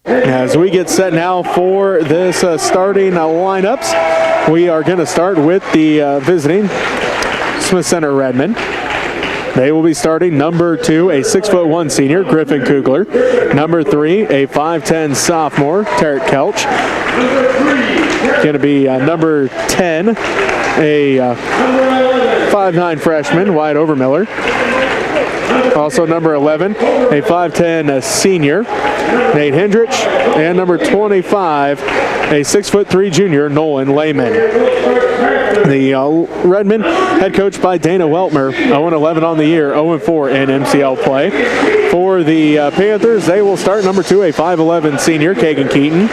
As we get set now for this starting lineups, we are going to start with the visiting Smith Center Redmond. They will be starting number 2, a 6'1" senior, Griffin Kugler. Number 3, a 5'10" sophomore, Tarek Kelch. Going to be number 10, a 5'9" freshman, Wyatt Overmiller. Also number 11, a 5'10" senior, Nate Hendrich. And number 25, a 6'3" junior, Nolan Lehman. The Redmond, head coached by Dana Weltmer, 0-11 on the year, 0-4 in MCL play. For the Panthers, they will start number 2, a 5'11" senior, Kagan Keaton.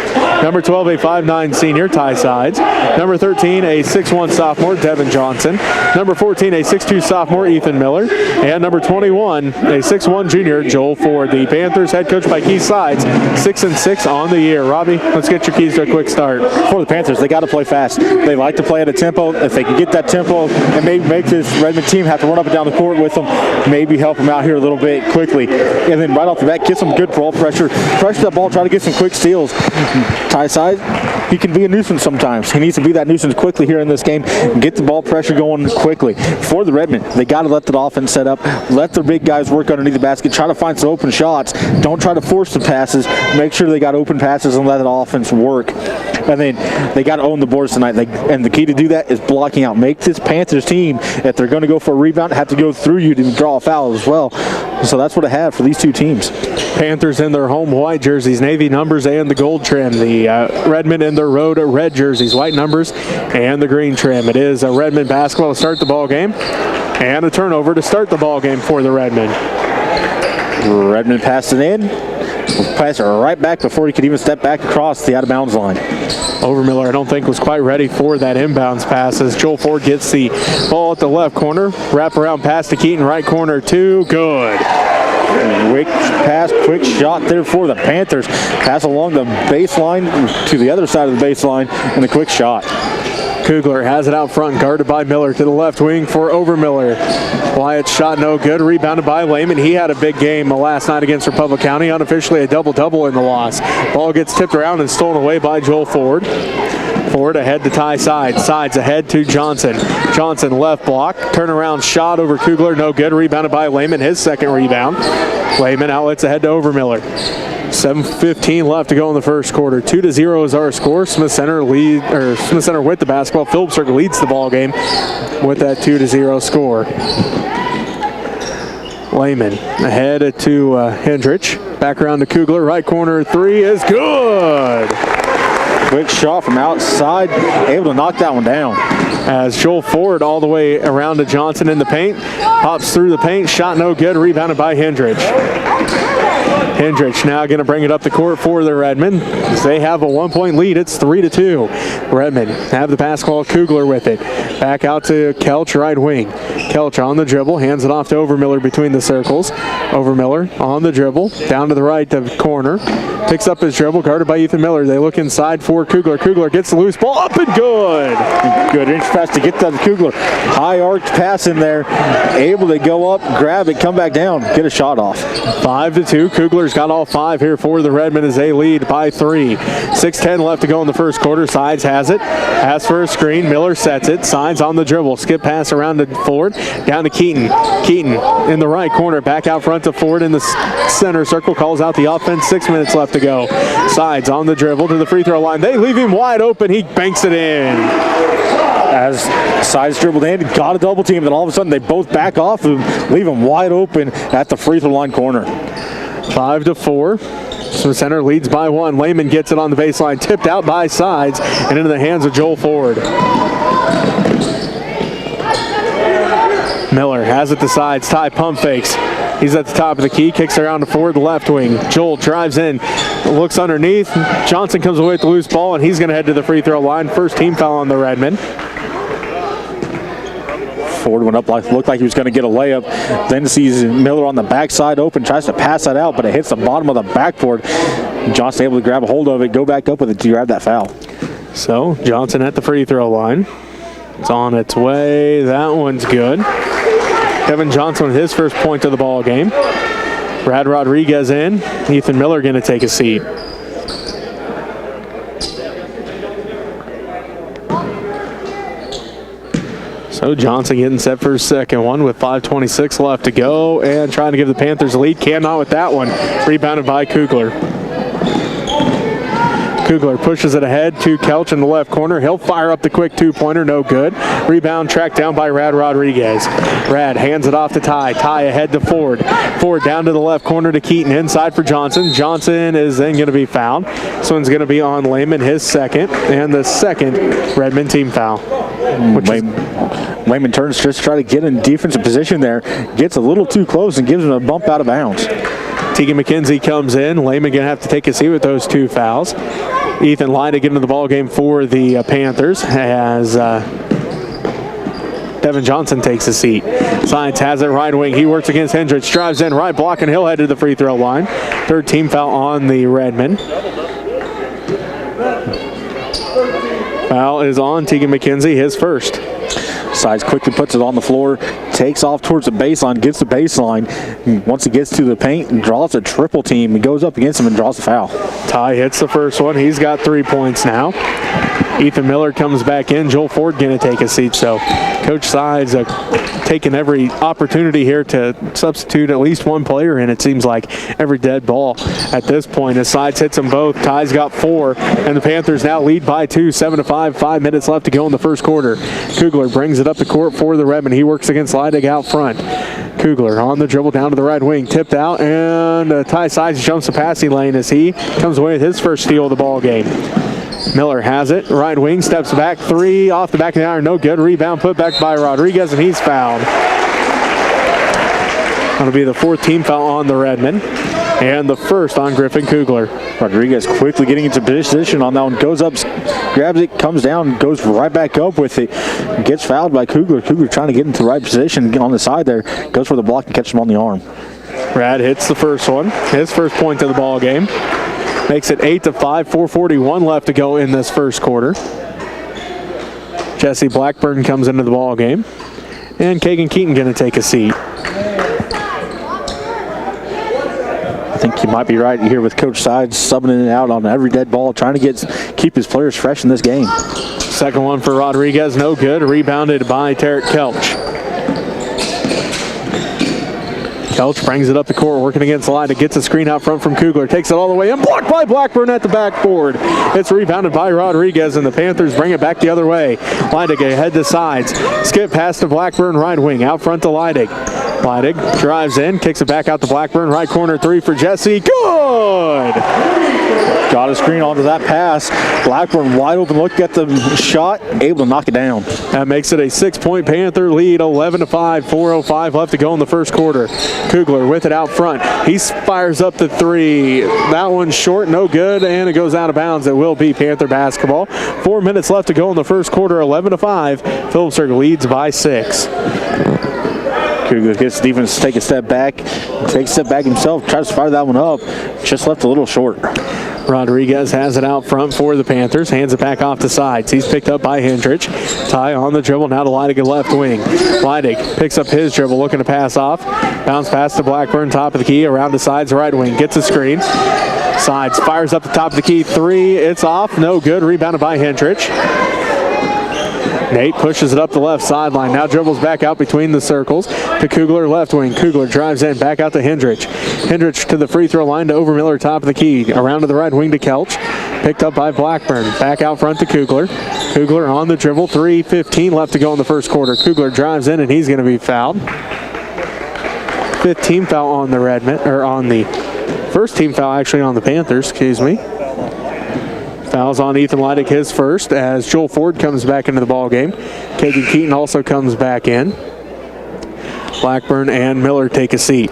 Number 12, a 5'9" senior, Ty Sides. Number 13, a 6'1" sophomore, Devin Johnson. Number 14, a 6'2" sophomore, Ethan Miller. And number 21, a 6'1" junior, Joel Ford. The Panthers, head coached by Keith Sides, 6-6 on the year. Robbie, let's get your keys to a quick start. For the Panthers, they got to play fast. They like to play at a tempo. If they can get that tempo and maybe make this Redmond team have to run up and down the court with them, maybe help them out here a little bit quickly. And then right off the bat, get some good ball pressure. Pressure that ball, try to get some quick steals. Ty Sides, he can be a nuisance sometimes. He needs to be that nuisance quickly here in this game. Get the ball pressure going quickly. For the Redmond, they got to let the offense set up. Let their big guys work underneath the basket. Try to find some open shots. Don't try to force the passes. Make sure they got open passes and let the offense work. And then they got to own the boards tonight. And the key to do that is blocking out. Make this Panthers team, if they're going to go for a rebound, have to go through you to draw a foul as well. So that's what I have for these two teams. Panthers in their home white jerseys, navy numbers and the gold trim. The Redmond in their road red jerseys, white numbers and the green trim. It is a Redmond basketball to start the ball game, and a turnover to start the ball game for the Redmond. Redmond passed it in. Pass it right back before he could even step back across the out-of-bounds line. Overmiller, I don't think, was quite ready for that inbounds pass as Joel Ford gets the ball at the left corner. Wrap around pass to Keaton, right corner, 2, good. Quick pass, quick shot there for the Panthers. Pass along the baseline to the other side of the baseline, and a quick shot. Kugler has it out front, guarded by Miller to the left wing for Overmiller. Wyatt's shot no good, rebounded by Lehman. He had a big game last night against Republic County, unofficially a double-double in the loss. Ball gets tipped around and stolen away by Joel Ford. Ford ahead to Ty Sides. Sides ahead to Johnson. Johnson left block. Turnaround shot over Kugler. No good. Rebounded by Lehman. His second rebound. Lehman outlets ahead to Overmiller. 7:15 left to go in the first quarter. 2-0 is our score. Smith Center with the basketball. Phillipsburg leads the ball game with that 2-0 score. Lehman ahead to Hendrich. Back around to Kugler. Right corner 3 is good. Quick shot from outside, able to knock that one down. As Joel Ford all the way around to Johnson in the paint. Pops through the paint, shot no good, rebounded by Hendrich. Hendrich now going to bring it up the court for the Redmond. As they have a 1-point lead, it's 3-2. Redmond have the basketball, Kugler with it. Back out to Kelch, right wing. Kelch on the dribble, hands it off to Overmiller between the circles. Overmiller on the dribble, down to the right of corner. Picks up his dribble, guarded by Ethan Miller. They look inside for Kugler. Kugler gets the loose ball, up and good. Good inch pass to get that to Kugler. High arc pass in there. Able to go up, grab it, come back down, get a shot off. 5-2. Kugler's got all 5 here for the Redmond as they lead by 3. 6:10 left to go in the first quarter. Sides has it. Asks for a screen. Miller sets it. Sides on the dribble. Skip pass around to Ford. Down to Keaton. Keaton in the right corner. Back out front to Ford in the center circle. Calls out the offense. 6 minutes left to go. Sides on the dribble to the free throw line. They leave him wide open. He banks it in. As Sides dribbled in, got a double team, then all of a sudden they both back off and leave him wide open at the free throw line corner. 5-4. Smith Center leads by 1. Lehman gets it on the baseline, tipped out by Sides and into the hands of Joel Ford. Miller has it to Sides. Ty pump fakes. He's at the top of the key, kicks around to Ford, the left wing. Joel drives in, looks underneath. Johnson comes away with the loose ball, and he's going to head to the free throw line. First team foul on the Redmond. Ford went up, looked like he was going to get a layup. Then sees Miller on the backside open, tries to pass that out, but it hits the bottom of the backboard. Johnson able to grab a hold of it, go back up with it to grab that foul. So Johnson at the free throw line. It's on its way. That one's good. Kevin Johnson with his first point of the ball game. Brad Rodriguez in. Ethan Miller going to take a seat. So Johnson getting set for his second one with 5:26 left to go and trying to give the Panthers a lead. Cannot with that one. Rebounded by Kugler. Kugler pushes it ahead to Kelch in the left corner. He'll fire up the quick two-pointer, no good. Rebound tracked down by Rad Rodriguez. Rad hands it off to Ty. Ty ahead to Ford. Ford down to the left corner to Keaton. Inside for Johnson. Johnson is then going to be fouled. This one's going to be on Lehman, his second, and the second Redmond team foul. Lehman turns just to try to get in defensive position there. Gets a little too close and gives him a bump out of bounds. Tegan McKenzie comes in. Lehman going to have to take a seat with those two fouls. Ethan Leidig into the ball game for the Panthers as Devin Johnson takes a seat. Science has it right wing. He works against Hendricks. Drives in right block and he'll head to the free throw line. Third team foul on the Redmen. Foul is on Tegan McKenzie, his first. Sides quickly puts it on the floor, takes off towards the baseline, gets the baseline. Once he gets to the paint and draws a triple team, he goes up against him and draws the foul. Ty hits the first one. He's got 3 points now. Ethan Miller comes back in. Joel Ford going to take a seat. So Coach Sides taking every opportunity here to substitute at least one player in. It seems like every dead ball at this point. As Sides hits them both, Ty's got 4, and the Panthers now lead by 2, 7-5. 5 minutes left to go in the first quarter. Kugler brings it up the court for the Redmen. He works against Leidig out front. Kugler on the dribble down to the right wing, tipped out, and Ty Sides jumps the passing lane as he comes away with his first steal of the ball game. Miller has it, right wing, steps back, 3 off the back of the iron, no good. Rebound put back by Rodriguez, and he's fouled. That'll be the 4th team foul on the Redmen, and the first on Griffin Kugler. Rodriguez quickly getting into position on that one, goes up, grabs it, comes down, goes right back up with it, gets fouled by Kugler. Kugler trying to get into the right position, get on the side there, goes for the block and catches him on the arm. Rad hits the first one, his first point of the ball game. Makes it 8-5, 4:41 left to go in this first quarter. Jesse Blackburn comes into the ball game, and Kagan Keaton going to take a seat. I think you might be right here with Coach Sides subbing in and out on every dead ball, trying to keep his players fresh in this game. Second one for Rodriguez, no good. Rebounded by Tarek Kelch. Kelch brings it up the court, working against Leidig, gets a screen out front from Kugler, takes it all the way in, blocked by Blackburn at the backboard. It's rebounded by Rodriguez, and the Panthers bring it back the other way. Leidig ahead to Sides, skip past to Blackburn, right wing, out front to Leidig. Leidig drives in, kicks it back out to Blackburn, right corner 3 for Jesse, good! Got a screen onto that pass. Blackburn wide open, look at the shot, able to knock it down. That makes it a 6-point Panther lead, 11-5, 4:05 left to go in the first quarter. Kugler with it out front. He fires up the 3. That one's short, no good, and it goes out of bounds. It will be Panther basketball. 4 minutes left to go in the first quarter, 11-5. Phillipsburg leads by 6. Kugler gets the defense to take a step back, takes a step back himself, tries to fire that one up, just left a little short. Rodriguez has it out front for the Panthers, hands it back off to Sides. He's picked up by Hendrich. Ty on the dribble, now to Leidig at left wing. Leidig picks up his dribble, looking to pass off. Bounce pass to Blackburn, top of the key, around to Sides, right wing. Gets a screen. Sides fires up the top of the key, 3. It's off, no good. Rebounded by Hendrich. Nate pushes it up the left sideline. Now dribbles back out between the circles to Kugler, left wing. Kugler drives in, back out to Hendrich. Hendrich to the free throw line to Overmiller, top of the key. Around to the right wing to Kelch. Picked up by Blackburn. Back out front to Kugler. Kugler on the dribble. 3:15 left to go in the first quarter. Kugler drives in, and he's going to be fouled. 5th team foul on the Redmen, or on the first team foul actually on the Panthers, excuse me. Fouls on Ethan Leidig, his first, as Joel Ford comes back into the ball game. Kagan Keaton also comes back in. Blackburn and Miller take a seat.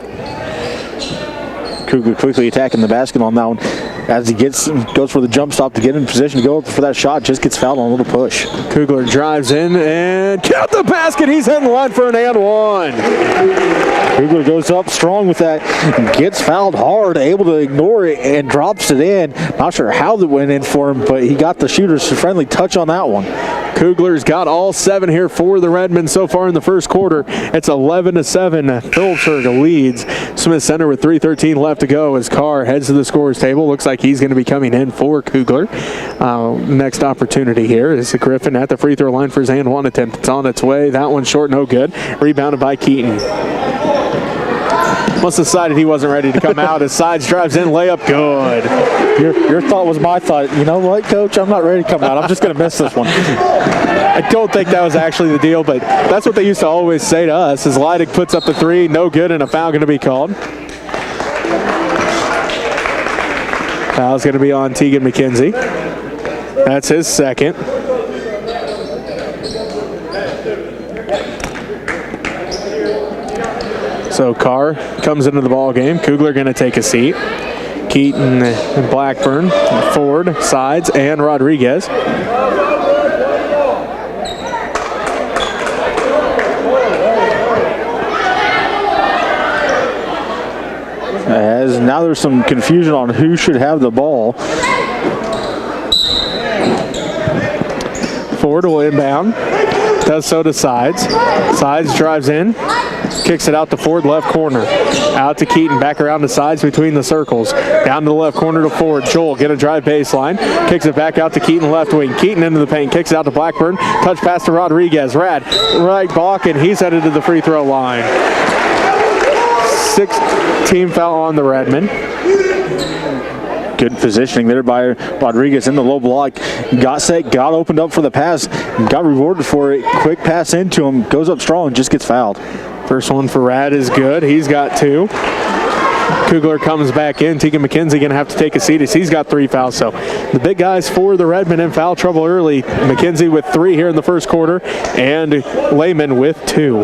Kugler quickly attacking the basket on that one. As he goes for the jump stop to get in position to go for that shot, just gets fouled on a little push. Kugler drives in and count the basket. He's heading the line for an and one. Kugler goes up strong with that, gets fouled hard, able to ignore it and drops it in. Not sure how that went in for him, but he got the shooter's friendly touch on that one. Kugler's got all 7 here for the Redmen so far in the first quarter. It's 11-7. Phillipsburg leads Smith Center with 3:13 left to go as Carr heads to the scorer's table. Looks like he's going to be coming in for Kugler. Next opportunity here is Griffin at the free throw line for his and one attempt. It's on its way. That one's short, no good. Rebounded by Keaton. Must have decided he wasn't ready to come out. As Sides drives in, layup, good. Your thought was my thought. You know what, Coach? I'm not ready to come out. I'm just going to miss this one. I don't think that was actually the deal, but that's what they used to always say to us, is Leidig puts up the 3, no good, and a foul going to be called. Foul's going to be on Tegan McKenzie. That's his second. So Carr comes into the ball game. Kugler going to take a seat. Keaton and Blackburn, Ford, Sides, and Rodriguez. As now there's some confusion on who should have the ball. Ford will inbound. Does so to Sides. Sides drives in. Kicks it out to Ford, left corner. Out to Keaton, back around to Sides between the circles. Down to the left corner to Ford. Joel get a drive baseline. Kicks it back out to Keaton, left wing. Keaton into the paint, kicks it out to Blackburn. Touch pass to Rodriguez. Right block, and he's headed to the free throw line. 6-team foul on the Redmen. Good positioning there by Rodriguez in the low block. Got set, got opened up for the pass, got rewarded for it. Quick pass into him, goes up strong, just gets fouled. First one for Rad is good. He's got 2. Kugler comes back in. Tegan McKenzie going to have to take a seat as he's got 3 fouls. So the big guys for the Redmen in foul trouble early. McKenzie with 3 here in the first quarter, and Lehman with 2.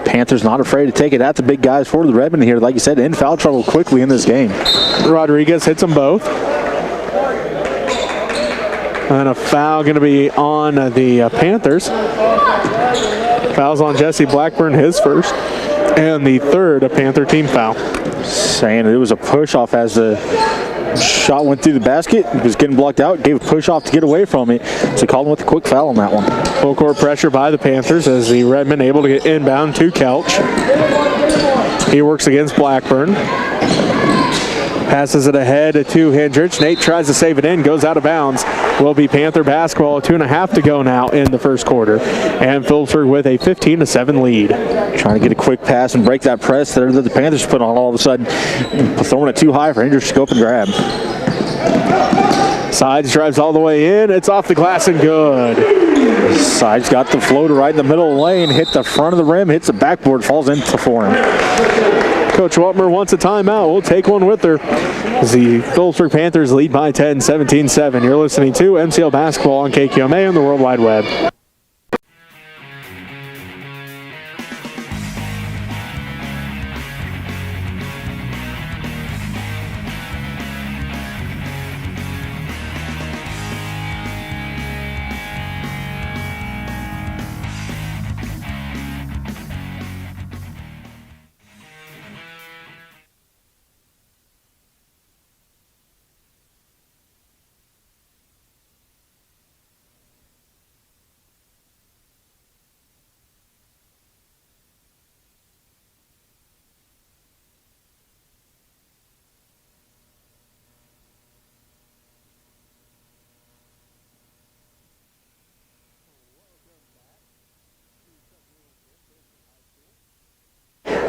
Panthers not afraid to take it at the big guys for the Redmen here. Like you said, in foul trouble quickly in this game. Rodriguez hits them both. And a foul going to be on the Panthers. Foul's on Jesse Blackburn, his first. And the third, a Panther team foul. Saying it was a push-off as the shot went through the basket. It was getting blocked out. Gave a push-off to get away from it. So called him with a quick foul on that one. Full court pressure by the Panthers as the Redmen able to get inbound to Kelch. He works against Blackburn. Passes it ahead to Hendrich. Nate tries to save it in, goes out of bounds. Will be Panther basketball. 2.5 to go now in the first quarter. And Phillipsburg with a 15-7 lead. Trying to get a quick pass and break that press there that the Panthers put on all of a sudden. Throwing it too high for Hendrich to go up and grab. Sides drives all the way in. It's off the glass and good. Sides got the floater right in the middle of the lane. Hit the front of the rim. Hits the backboard. Falls into for him. Coach Waltmer wants a timeout. We'll take one with her. As the Phillipsburg Panthers lead by 10, 17-7. You're listening to MCL Basketball on KQMA and the World Wide Web.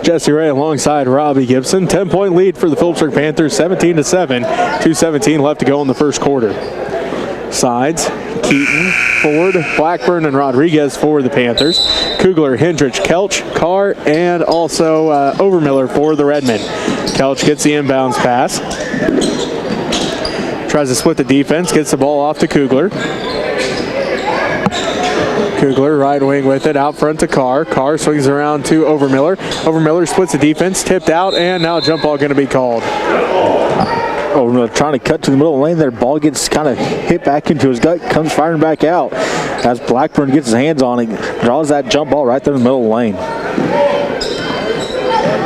Jesse Ray alongside Robbie Gibson. 10-point lead for the Phillipsburg Panthers, 17-7. 2:17 left to go in the first quarter. Sides, Keaton, Ford, Blackburn, and Rodriguez for the Panthers. Kugler, Hendrich, Kelch, Carr, and also Overmiller for the Redmen. Kelch gets the inbounds pass. Tries to split the defense, gets the ball off to Kugler. Kugler right wing with it, out front to Carr. Carr swings around to Overmiller. Overmiller splits the defense, tipped out, and now a jump ball going to be called. Overmiller trying to cut to the middle of the lane there. Ball gets kind of hit back into his gut, comes firing back out. As Blackburn gets his hands on it, draws that jump ball right there in the middle of the lane.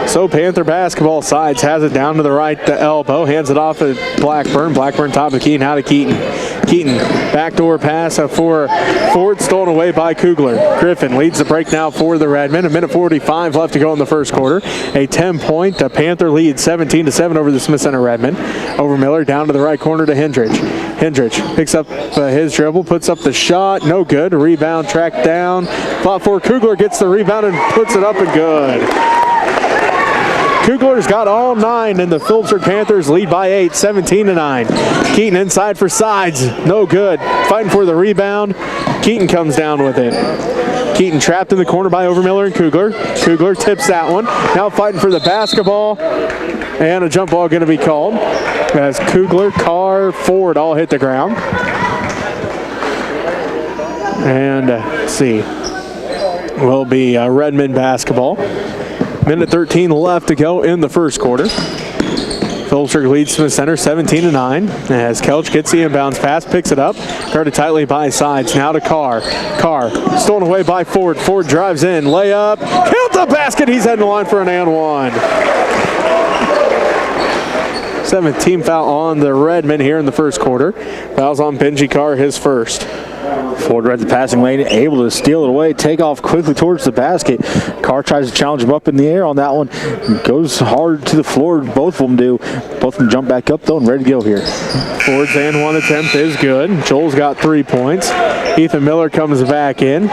So Panther basketball. Sides has it down to the right, the elbow, hands it off to Blackburn. Blackburn top of Keaton, out of Keaton. Keaton, backdoor pass for Ford, stolen away by Kugler. Griffin leads the break now for the Redmen. 1:45 left to go in the first quarter. A 10-point Panther lead, 17-7 over the Smith Center Redmen. Overmiller down to the right corner to Hendrich. Hendrich picks up his dribble, puts up the shot, no good. Rebound tracked down. Fought for Kugler, gets the rebound and puts it up and good. Kugler's got all 9, and the Phillipsburg Panthers lead by 8, 17-9. Keaton inside for Sides, no good. Fighting for the rebound. Keaton comes down with it. Keaton trapped in the corner by Overmiller and Kugler. Kugler tips that one. Now fighting for the basketball, and a jump ball going to be called as Kugler, Carr, Ford all hit the ground. And let's see, will be Redmond basketball. Minute 13 left to go in the first quarter. Phillipsburg leads Smith Center 17-9 as Kelch gets the inbounds pass, picks it up, guarded tightly by Sides. Now to Carr. Carr stolen away by Ford. Ford drives in, layup, count the basket. He's heading the line for an and one. 17th foul on the Redmen here in the first quarter. Fouls on Benji Carr, his first. Ford read the passing lane, able to steal it away, take off quickly towards the basket. Carr tries to challenge him up in the air on that one. Goes hard to the floor, both of them do. Both of them jump back up though and ready to go here. Ford's and one attempt is good. Joel's got 3 points. Ethan Miller comes back in.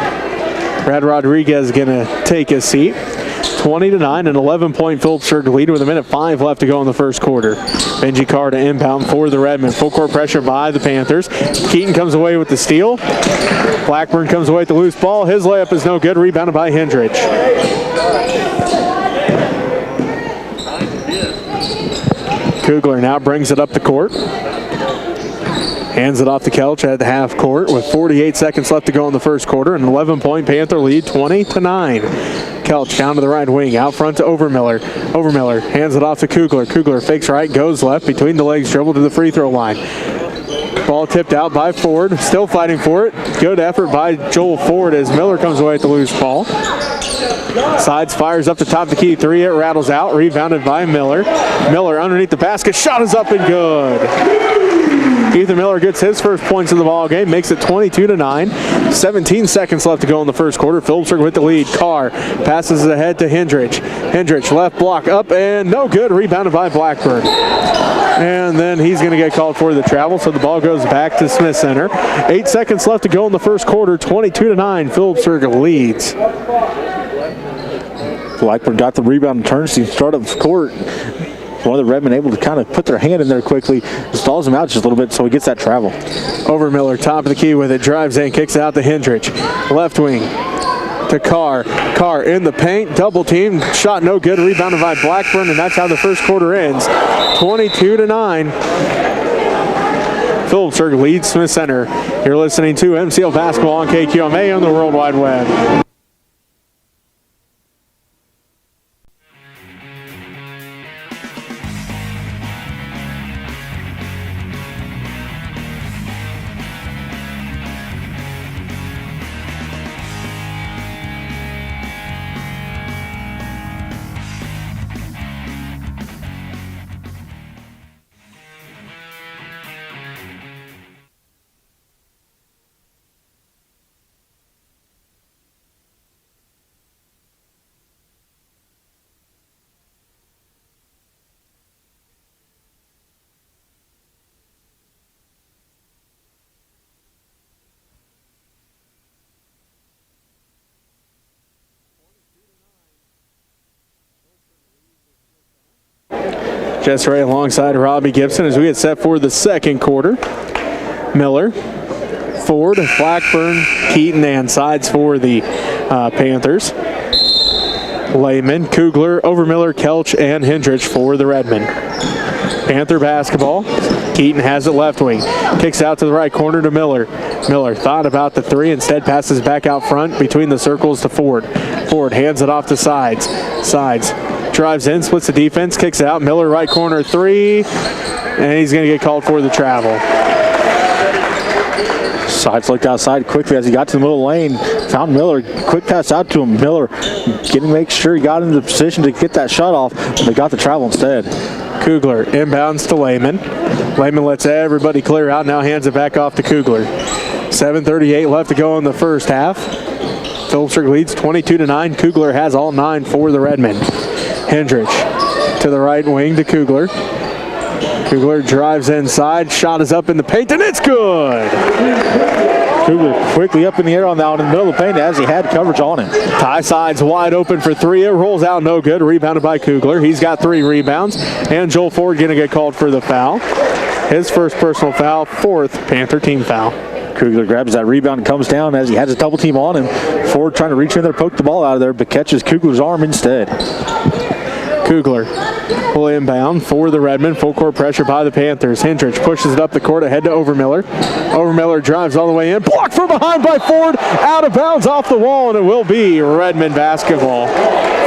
Brad Rodriguez going to take his seat. 20-9, an 11-point Phillipsburg lead with 1:05 left to go in the first quarter. Benji Carr to inbound for the Redmen. Full court pressure by the Panthers. Keaton comes away with the steal. Blackburn comes away with the loose ball. His layup is no good. Rebounded by Hendrich. Kugler now brings it up the court. Hands it off to Kelch at the half court with 48 seconds left to go in the first quarter. An 11-point Panther lead, 20-9. Kelch down to the right wing, out front to Overmiller. Overmiller hands it off to Kugler. Kugler fakes right, goes left, between the legs, dribble to the free throw line. Ball tipped out by Ford, still fighting for it. Good effort by Joel Ford as Miller comes away with the loose ball. Sides fires up the top of the key three, it rattles out, rebounded by Miller. Miller underneath the basket, shot is up and good. Ethan Miller gets his first points of the ball game, makes it 22-9. 17 seconds left to go in the first quarter. Phillipsburg with the lead. Carr passes it ahead to Hendrich. Hendrich left block up and no good. Rebounded by Blackburn. And then he's going to get called for the travel, so the ball goes back to Smith Center. 8 seconds left to go in the first quarter. 22-9. Phillipsburg leads. Blackburn got the rebound and turns to start up the court. One of the Redmen able to kind of put their hand in there quickly, stalls him out just a little bit so he gets that travel. Overmiller, top of the key with it, drives in, kicks it out to Hendrich. Left wing to Carr. Carr in the paint, double team, shot no good, rebounded by Blackburn, and that's how the first quarter ends. 22-9. Phillipsburg leads Smith Center. You're listening to MCL Basketball on KQMA on the World Wide Web. Jess Ray alongside Robbie Gibson as we get set for the second quarter. Miller, Ford, Blackburn, Keaton, and Sides for the Panthers. Lehman, Kugler, Overmiller, Kelch, and Hendrich for the Redmen. Panther basketball. Keaton has it left wing. Kicks out to the right corner to Miller. Miller thought about the three, instead passes back out front between the circles to Ford. Ford hands it off to Sides. Sides drives in, splits the defense, kicks it out. Miller right corner three, and he's going to get called for the travel. Sides looked outside quickly as he got to the middle lane. Found Miller. Quick pass out to him. Miller getting make sure he got into the position to get that shot off, but they got the travel instead. Kugler inbounds to Lehman. Lehman lets everybody clear out, now hands it back off to Kugler. 7:38 left to go in the first half. Phillipsburg leads 22-9. Kugler has all 9 for the Redmen. Hendrich to the right wing to Kugler. Kugler drives inside, shot is up in the paint, and it's good! Kugler quickly up in the air on that one in the middle of the paint as he had coverage on him. Ty side's wide open for 3. It rolls out no good. Rebounded by Kugler. He's got 3 rebounds. And Joel Ford going to get called for the foul. His first personal foul, 4th Panther team foul. Kugler grabs that rebound and comes down as he has a double team on him. Ford trying to reach in there, poke the ball out of there, but catches Kugler's arm instead. Kugler will inbound for the Redmen. Full court pressure by the Panthers. Hendrich pushes it up the court ahead to Overmiller. Overmiller drives all the way in. Blocked from behind by Ford. Out of bounds off the wall, and it will be Redmen basketball.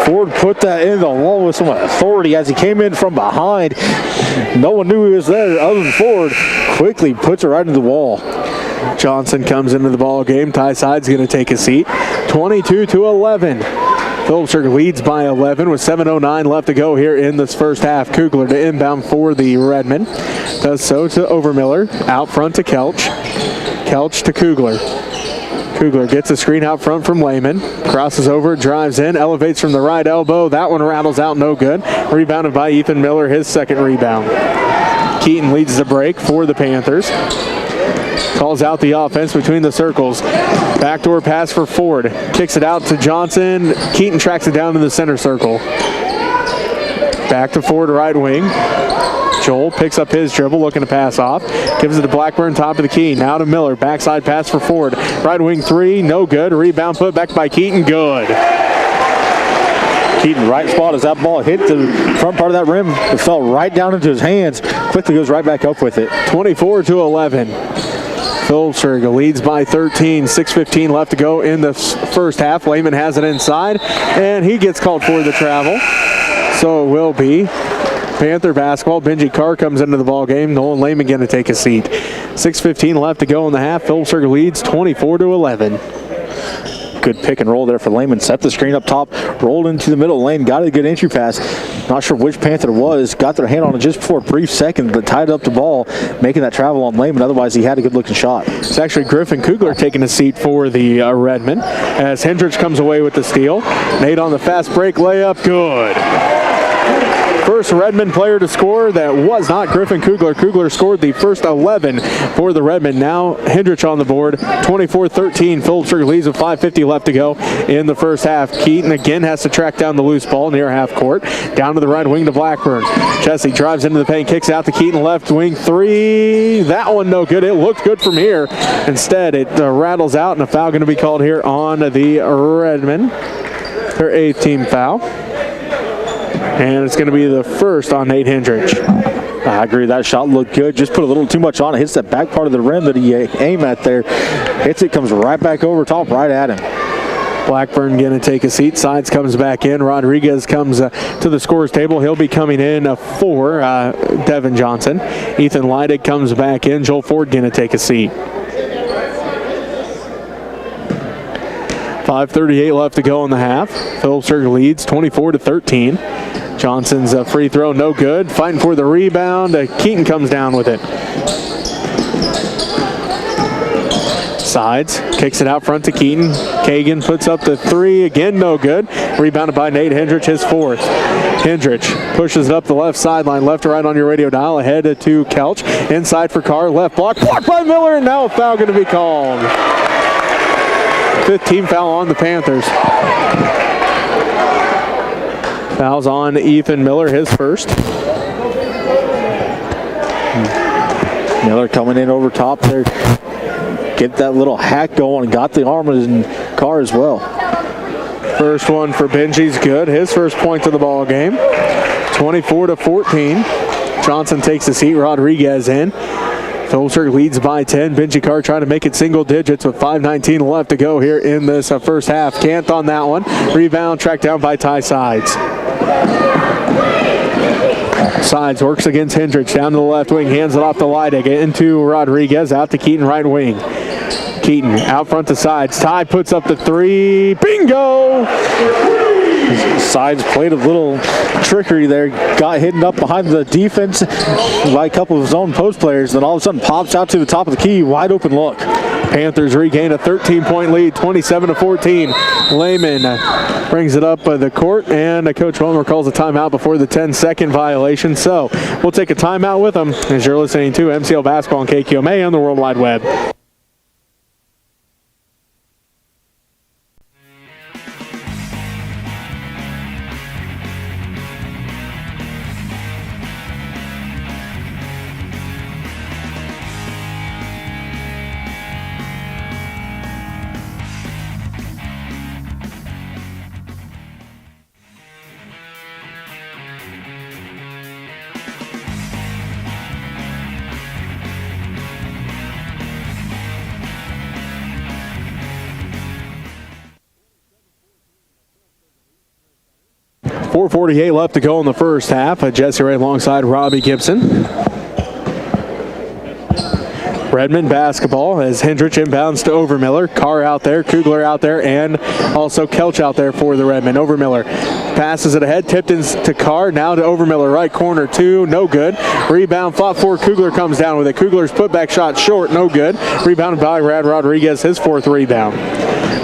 Ford put that in the wall with some authority as he came in from behind. No one knew he was there other than Ford. Quickly puts it right into the wall. Johnson comes into the ball game. Ty side's going to take a seat. 22-11. Phillipsburg leads by 11 with 7:09 left to go here in this first half. Kugler to inbound for the Redmen. Does so to Overmiller. Out front to Kelch. Kelch to Kugler. Kugler gets a screen out front from Lehman. Crosses over, drives in, elevates from the right elbow. That one rattles out, no good. Rebounded by Ethan Miller, his second rebound. Keaton leads the break for the Panthers. Calls out the offense between the circles. Backdoor pass for Ford. Kicks it out to Johnson. Keaton tracks it down to the center circle. Back to Ford, right wing. Joel picks up his dribble, looking to pass off. Gives it to Blackburn, top of the key. Now to Miller. Backside pass for Ford. Right wing 3, no good. Rebound put back by Keaton, good. Keaton, right spot as that ball hit the front part of that rim. It fell right down into his hands. Quickly goes right back up with it. 24-11. Phillipsburg leads by 13. 6:15 left to go in the first half. Lehman has it inside, and he gets called for the travel. So it will be Panther basketball. Benji Carr comes into the ball game. Nolan Lehman going to take a seat. 6:15 left to go in the half. Phillipsburg leads 24-11. Good pick and roll there for Lehman. Set the screen up top, rolled into the middle lane, got a good entry pass. Not sure which Panther it was. Got their hand on it just for a brief second, but tied up the ball, making that travel on Lehman. Otherwise, he had a good-looking shot. It's actually Griffin Kugler taking a seat for the Redmen as Hendrich comes away with the steal. Nate on the fast break layup, good. First Redmen player to score that was not Griffin Kugler. Kugler scored the first 11 for the Redmen. Now Hendrich on the board. 24-13. Phillipsburg leads with 5:50 left to go in the first half. Keaton again has to track down the loose ball near half court. Down to the right wing to Blackburn. Jesse drives into the paint, kicks out to Keaton, left wing 3. That one no good. It looked good from here. Instead, it rattles out, and a foul going to be called here on the Redmen. Their 8th team foul. And it's going to be the first on Nate Hendrich. I agree. That shot looked good. Just put a little too much on it. Hits that back part of the rim that he aimed at there. Hits it, comes right back over top, right at him. Blackburn going to take a seat. Sides comes back in. Rodriguez comes to the scorer's table. He'll be coming in for Devin Johnson. Ethan Leidig comes back in. Joel Ford going to take a seat. 5:38 left to go in the half. Phillipsburg leads 24-13. Johnson's free throw, no good. Fighting for the rebound. Keaton comes down with it. Sides, kicks it out front to Keaton. Kagan puts up the 3, again no good. Rebounded by Nate Hendrich, his 4th. Hendrich pushes it up the left sideline, left to right on your radio dial, ahead to Kelch. Inside for Carr, left blocked by Miller, and now a foul going to be called. 5th team foul on the Panthers. Fouls on Ethan Miller, his first. Miller coming in over top there. Get that little hack going. Got the arm in Carr as well. First one for Benji's good. His first point of the ball game. 24-14. Johnson takes the seat. Rodriguez in. Phillipsburg leads by 10. Benji Carr trying to make it single digits with 5:19 left to go here in this first half. Can't on that one. Rebound tracked down by Ty Sides. Sides works against Hendrich down to the left wing. Hands it off to Leidig into Rodriguez. Out to Keaton right wing. Keaton out front to Sides. Ty puts up the 3. Bingo! Sides played a little trickery there, got hidden up behind the defense by a couple of his own post players, then all of a sudden pops out to the top of the key, wide open look. Panthers regain a 13-point lead, 27-14. Lehman brings it up the court, and Coach Wilmer calls a timeout before the 10-second violation. So we'll take a timeout with them as you're listening to MCL Basketball on KQMA on the World Wide Web. .448 left to go in the first half. Jesse Ray alongside Robbie Gibson. Redmond basketball as Hendrich inbounds to Overmiller. Carr out there, Kugler out there, and also Kelch out there for the Redmond. Overmiller passes it ahead, tipped in to Carr, now to Overmiller, right corner two, no good. Rebound, fought for, Kugler comes down with it. Kugler's putback shot short, no good. Rebounded by Rad Rodriguez, his fourth rebound.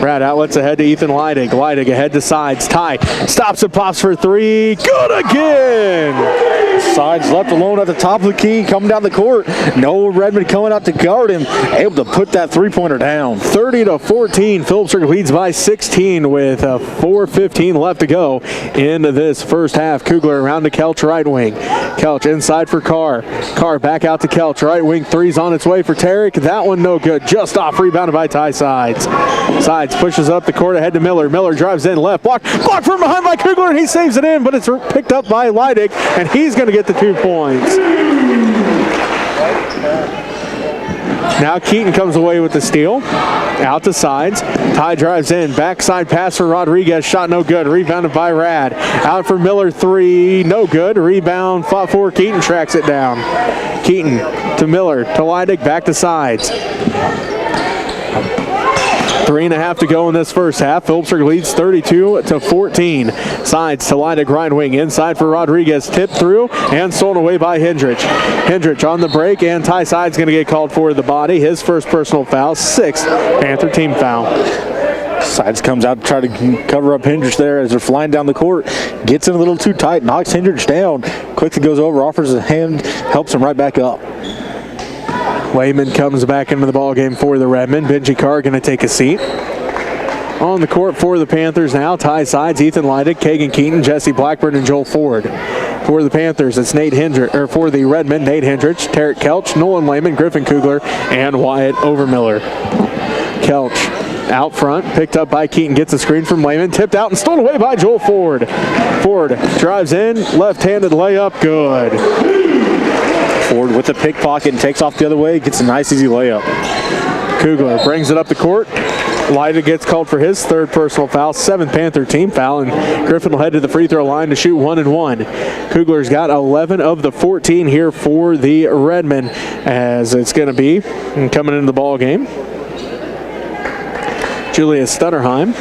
Rad outlets ahead to Ethan Leidig. Leidig ahead to Sides. Ty stops and pops for three. Good again! Sides left alone at the top of the key, coming down the court. No Redmond coming out to guard him. Able to put that three-pointer down. 30-14. Phillipsburg leads by 16 with 4:15 left to go in this first half. Kugler around to Kelch, right wing. Kelch inside for Carr. Carr back out to Kelch, right wing. Three's on its way for Tarek. That one no good. Just off, rebounded by Ty Sides. Sides pushes up the court ahead to Miller. Miller drives in left. Blocked from behind by Kugler, and he saves it in, but it's picked up by Leidig, and he's going to get the 2 points. Now Keaton comes away with the steal. Out to Sides. Ty drives in. Backside pass for Rodriguez. Shot no good. Rebounded by Rad. Out for Miller. Three. No good. Rebound. Fought for Keaton. Tracks it down. Keaton to Miller. To Leidig. Back to Sides. 3.5 to go in this first half. Phillipsburg leads 32-14. Sides to Leidig, right wing. Inside for Rodriguez. Tipped through and stolen away by Hendrich. Hendrich on the break, and Ty Sides going to get called for the body. His first personal foul. 6th Panther team foul. Sides comes out to try to cover up Hendrich there as they're flying down the court. Gets in a little too tight. Knocks Hendrich down. Quickly goes over. Offers a hand. Helps him right back up. Lehman comes back into the ballgame for the Redmond. Benji Carr going to take a seat. On the court for the Panthers now, Ty Sides, Ethan Leidig, Kagan Keaton, Jesse Blackburn, and Joel Ford. For the Panthers, it's Nate Hendrich, or for the Redmond, Nate Hendrich, Tarek Kelch, Nolan Lehman, Griffin Kugler, and Wyatt Overmiller. Kelch out front, picked up by Keaton, gets a screen from Lehman, tipped out and stolen away by Joel Ford. Ford drives in, left-handed layup, good. Ford with the pickpocket and takes off the other way, gets a nice easy layup. Kugler brings it up the court. Leidig gets called for his third personal foul, 7th Panther team foul, and Griffin will head to the free throw line to shoot 1 and 1. Kugler's got 11 of the 14 here for the Redmond, as it's going to be coming into the ball game. Julius Stutterheim.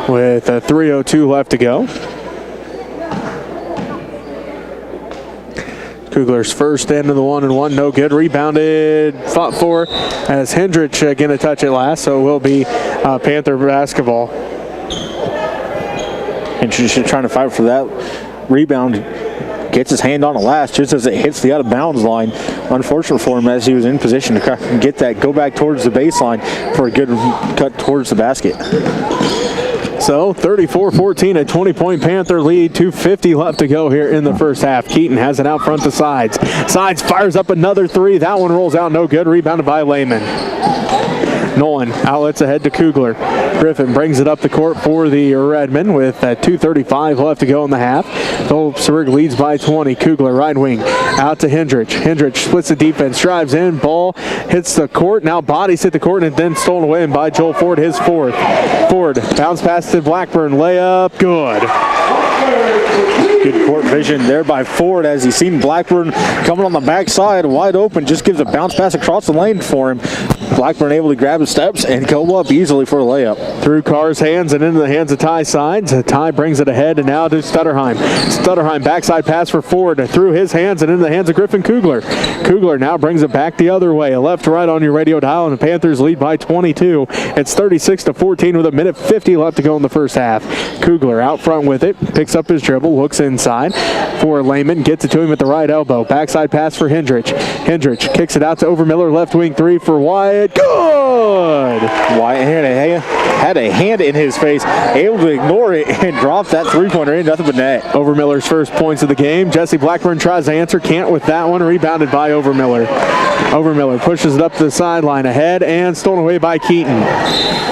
With 3:02 left to go. Kugler's first end of the 1 and 1, no good. Rebounded, fought for as Hendrich going to touch it last, so it will be Panther basketball. Hendrich trying to fight for that rebound. Gets his hand on it last just as it hits the out of bounds line. Unfortunate for him as he was in position to get that, go back towards the baseline for a good cut towards the basket. So 34-14, a 20-point Panther lead, 2:50 left to go here in the first half. Keaton has it out front to Sides. Sides fires up another three. That one rolls out, no good. Rebounded by Lehman. Nolan outlets ahead to Kugler. Griffin brings it up the court for the Redmond with 2:35 left to go in the half. Phillipsburg leads by 20. Kugler, right wing, out to Hendrich. Hendrich splits the defense, drives in, ball hits the court. Now bodies hit the court and then stolen away by Joel Ford, his fourth. Ford bounce pass to Blackburn, layup, good. Good court vision there by Ford as he's seen Blackburn coming on the backside, wide open, just gives a bounce pass across the lane for him. Blackburn able to grab the steps and go up easily for a layup. Through Carr's hands and into the hands of Ty Sides. Ty brings it ahead and now to Stutterheim. Stutterheim backside pass for Ford through his hands and into the hands of Griffin Kugler. Kugler now brings it back the other way. A left to right on your radio dial, and the Panthers lead by 22. It's 36-14 with a minute 50 left to go in the first half. Kugler out front with it, picks up his dribble, looks inside for Lehman, gets it to him at the right elbow. Backside pass for Hendrich. Hendrich kicks it out to Overmiller, left wing three for Wyatt. Good! Wyatt had a hand in his face, able to ignore it and drop that three-pointer in, nothing but net. Overmiller's first points of the game. Jesse Blackburn tries to answer, can't with that one, rebounded by Overmiller. Overmiller pushes it up to the sideline ahead and stolen away by Keaton.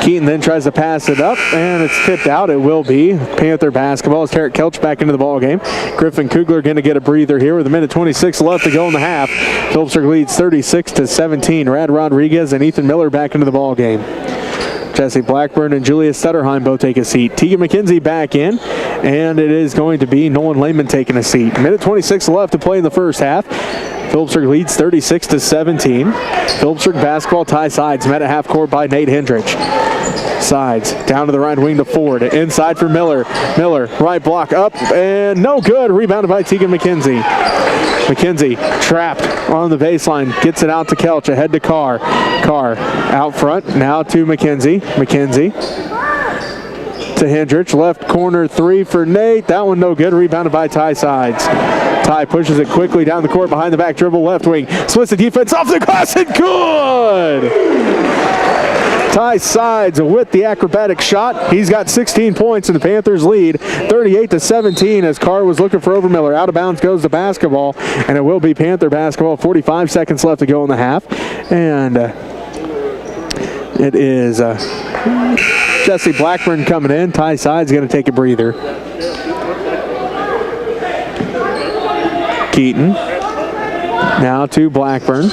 Keaton then tries to pass it up and it's tipped out. It will be Panther basketball as Tarek Kelch back into the ball game. Griffin Kugler going to get a breather here with a minute 26 left to go in the half. Phillipsburg leads 36-17. Rad Rodriguez and Ethan Miller back into the ball game. Jesse Blackburn and Julius Stutterheim both take a seat. Tegan McKenzie back in, and it is going to be Nolan Lehman taking a seat. Minute 26 left to play in the first half. Phillipsburg leads 36-17. Phillipsburg basketball. Ty Sides met at half court by Nate Hendrich. Sides down to the right wing to Ford. Inside for Miller. Miller, right block up and no good. Rebounded by Tegan McKenzie. McKenzie trapped on the baseline. Gets it out to Kelch. Ahead to Carr. Carr out front. Now to McKenzie. McKenzie to Hendrich. Left corner three for Nate. That one no good. Rebounded by Ty Sides. Ty pushes it quickly down the court behind the back dribble. Left wing. Splits the defense off the glass and good! Ty Sides with the acrobatic shot. He's got 16 points and the Panthers lead 38-17 as Carr was looking for Overmiller. Out of bounds goes the basketball, and it will be Panther basketball. 45 seconds left to go in the half. And it is Jesse Blackburn coming in. Ty Sides going to take a breather. Keaton now to Blackburn.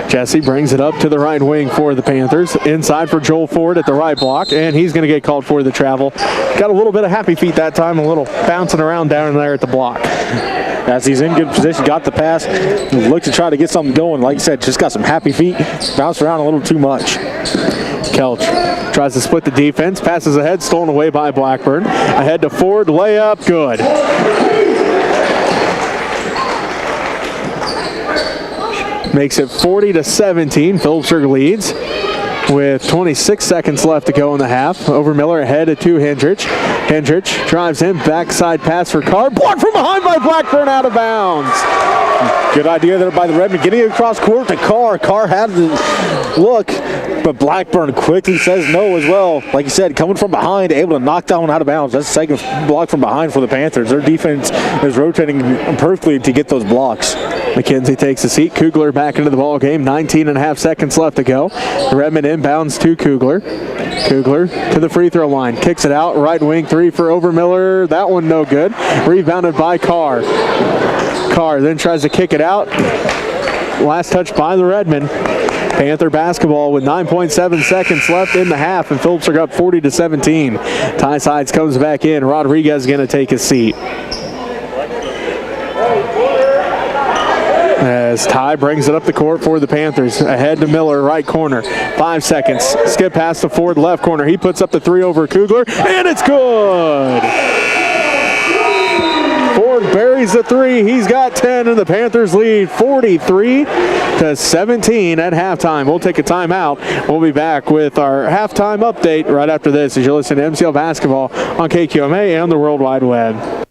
Jesse brings it up to the right wing for the Panthers. Inside for Joel Ford at the right block, and he's going to get called for the travel. Got a little bit of happy feet that time, a little bouncing around down there at the block. As he's in good position, got the pass, looks to try to get something going. Like you said, just got some happy feet, bounced around a little too much. Kelch tries to split the defense, passes ahead, stolen away by Blackburn. Ahead to Ford, layup, good. Makes it 40-17. Phillipsburg leads with 26 seconds left to go in the half. Overmiller ahead to Hendrich. Hendrich drives in, backside pass for Carr. Blocked from behind by Blackburn, out of bounds. Good idea there by the Redmen. Getting it across court to Carr. Carr had the look, but Blackburn quickly says no as well. Like you said, coming from behind, able to knock that one out of bounds. That's the second block from behind for the Panthers. Their defense is rotating perfectly to get those blocks. McKenzie takes a seat. Kugler back into the ball game. 19 and a half seconds left to go. Redmond inbounds to Kugler. Kugler to the free throw line. Kicks it out. Right wing three for Overmiller. That one no good. Rebounded by Carr. Carr then tries to kick it out. Last touch by the Redmen. Panther basketball with 9.7 seconds left in the half, and Phillipsburg up 40-17. Ty Sides comes back in. Rodriguez is going to take his seat. As Ty brings it up the court for the Panthers. Ahead to Miller, right corner. 5 seconds. Skip pass to Ford, left corner. He puts up the three over Kugler, and it's good! Ford buries the three. He's got 10, and the Panthers lead 43-17 at halftime. We'll take a timeout. We'll be back with our halftime update right after this as you listen to MCL Basketball on KQMA and the World Wide Web.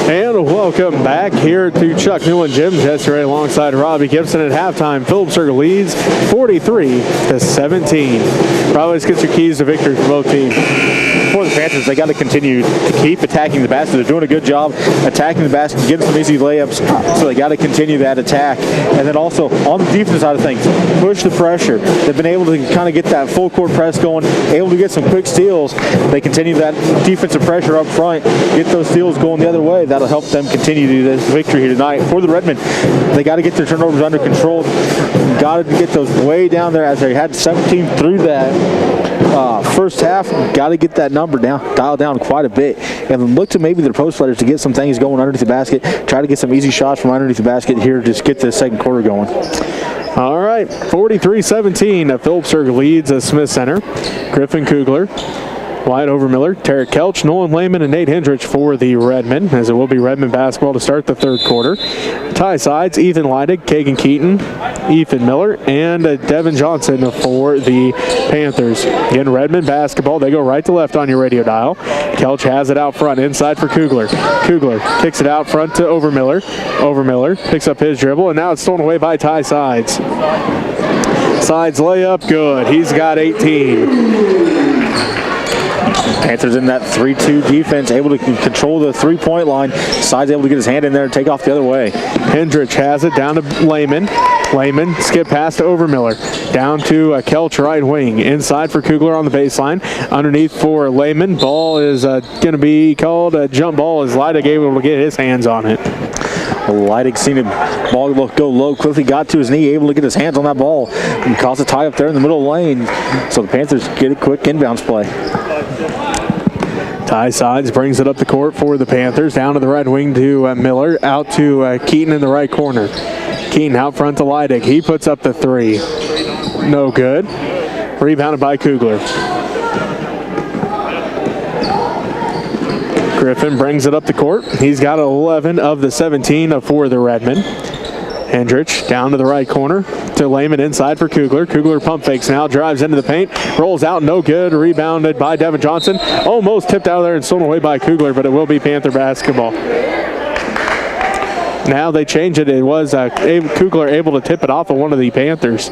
And welcome back here to Chuck Newland Gym. Jesse Ray alongside Robbie Gibson at halftime. Phillipsburg leads 43-17. Probably just get your keys to victory for both teams. For the Panthers, they got to continue to keep attacking the basket. They're doing a good job attacking the basket, getting some easy layups, so they got to continue that attack. And then also, on the defense side of things, push the pressure. They've been able to kind of get that full court press going, able to get some quick steals. They continue that defensive pressure up front, get those steals going the other way. That'll help them continue to this victory here tonight. For the Redmen, they got to get their turnovers under control. Got to get those way down there as they had 17 through that first half. Got to get that number down, dialed down quite a bit, and look to maybe their post players to get some things going underneath the basket. Try to get some easy shots from underneath the basket here, just get the second quarter going. All right, 43-17. Phillipsburg leads Smith Center. Griffin Kugler, Wyatt Overmiller, Tarek Kelch, Nolan Lehman, and Nate Hendrich for the Redmen, as it will be Redmen basketball to start the third quarter. Tie sides, Ethan Leidig, Kagan Keaton, Ethan Miller, and Devin Johnson for the Panthers. Again, Redmen basketball. They go right to left on your radio dial. Kelch has it out front, inside for Kugler. Kugler kicks it out front to Overmiller. Overmiller picks up his dribble, and now it's stolen away by Tie Sides. Sides layup, good. He's got 18. Panthers in that 3-2 defense, able to control the three-point line. Sides able to get his hand in there and take off the other way. Hendrich has it down to Lehman. Lehman skip pass to Overmiller. Down to Kelch right wing. Inside for Kugler on the baseline. Underneath for Lehman. Ball is going to be called a jump ball as Leidig able to get his hands on it. Leidig seen the ball go low, quickly got to his knee, able to get his hands on that ball and cause a tie up there in the middle of the lane. So the Panthers get a quick inbounds play. Ty Sides brings it up the court for the Panthers. Down to the right wing to Miller. Out to Keaton in the right corner. Keaton out front to Leidig. He puts up the three. No good. Rebounded by Kugler. Griffin brings it up the court. He's got 11 of the 17 for the Redmen. Hendrich down to the right corner to Lehman inside for Kugler. Kugler pump fakes now, drives into the paint, rolls out, no good. Rebounded by Devin Johnson. Almost tipped out of there and stolen away by Kugler, but it will be Panther basketball. Now they change it. It was Kugler able to tip it off of one of the Panthers.